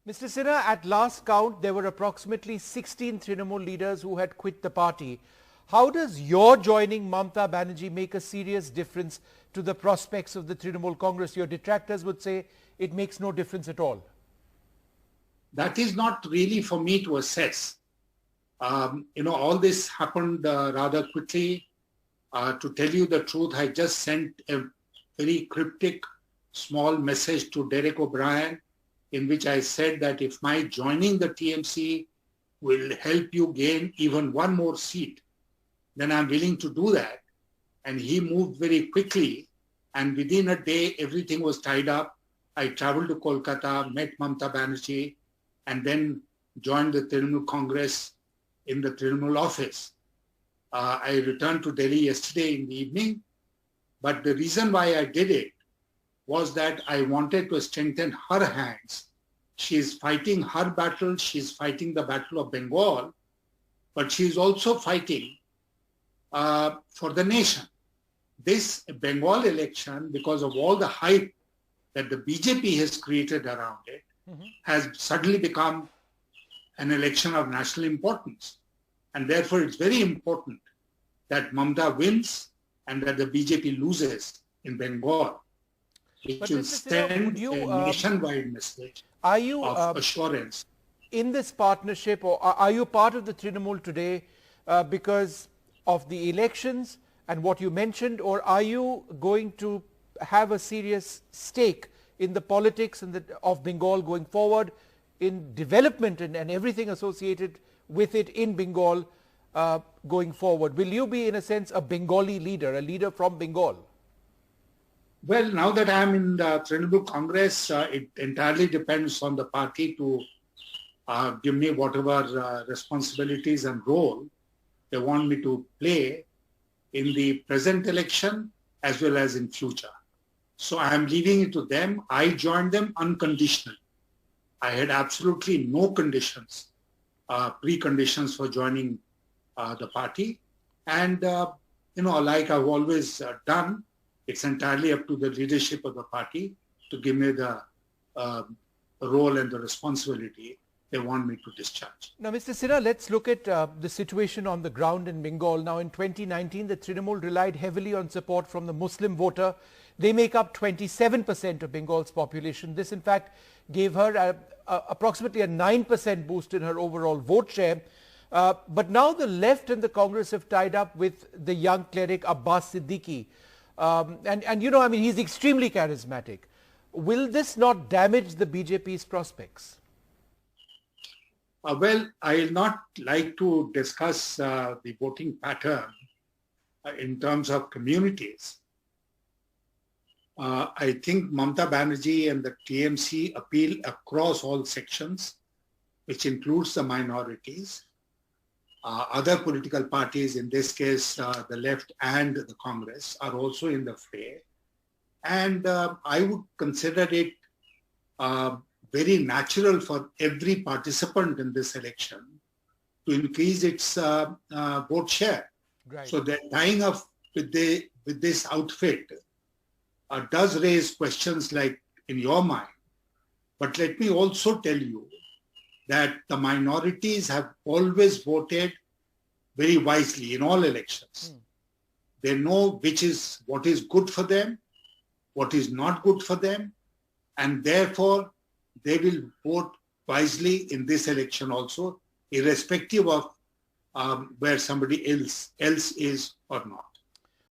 Mr. Sinha, at last count, there were approximately 16 Trinamool leaders who had quit the party. How does your joining Mamata Banerjee make a serious difference to the prospects of the Trinamool Congress? Your detractors would say it makes no difference at all. That is not really for me to assess. All this happened rather quickly. To tell you the truth, I just sent a very cryptic small message to Derek O'Brien in which I said that if my joining the TMC will help you gain even one more seat, then I'm willing to do that. And he moved very quickly. And within a day, everything was tied up. I traveled to Kolkata, met Mamata Banerjee, and then joined the Trinamool Congress in the Trinamool office. I returned to Delhi yesterday in the evening, but the reason why I did it was that I wanted to strengthen her hands. She is fighting her battle, she is fighting the battle of Bengal, but she is also fighting for the nation. This Bengal election, because of all the hype that the BJP has created around it, has suddenly become an election of national importance. And therefore, it's very important that Mamata wins and that the BJP loses in Bengal. It will send a nationwide message of assurance. In this partnership, or are you part of the Trinamool today because of the elections and what you mentioned, or are you going to have a serious stake in the politics of Bengal going forward, in development and everything associated with it in Bengal going forward? Will you be, in a sense, a Bengali leader, a leader from Bengal? Well, now that I am in the Trinamool Congress, it entirely depends on the party to give me whatever responsibilities and role they want me to play in the present election as well as in future. So I am leaving it to them. I joined them unconditionally. I had absolutely no conditions, preconditions for joining the party. And, like I've always done, it's entirely up to the leadership of the party to give me the role and the responsibility they want me to discharge. Now, Mr. Sinha, let's look at the situation on the ground in Bengal. Now, in 2019, the Trinamool relied heavily on support from the Muslim voter. They make up 27% of Bengal's population. This, in fact, gave her approximately a 9% boost in her overall vote share. But now the left and the Congress have tied up with the young cleric Abbas Siddiqui. He's extremely charismatic. Will this not damage the BJP's prospects? Well, I'll not like to discuss the voting pattern in terms of communities. I think Mamata Banerjee and the TMC appeal across all sections, which includes the minorities. Other political parties, in this case, the left and the Congress, are also in the fray. And I would consider it very natural for every participant in this election to increase its vote share. Right. So the tying up with this outfit does raise questions like in your mind. But let me also tell you that the minorities have always voted very wisely in all elections. They know what is good for them, what is not good for them, and therefore they will vote wisely in this election also, irrespective of where somebody else is or not.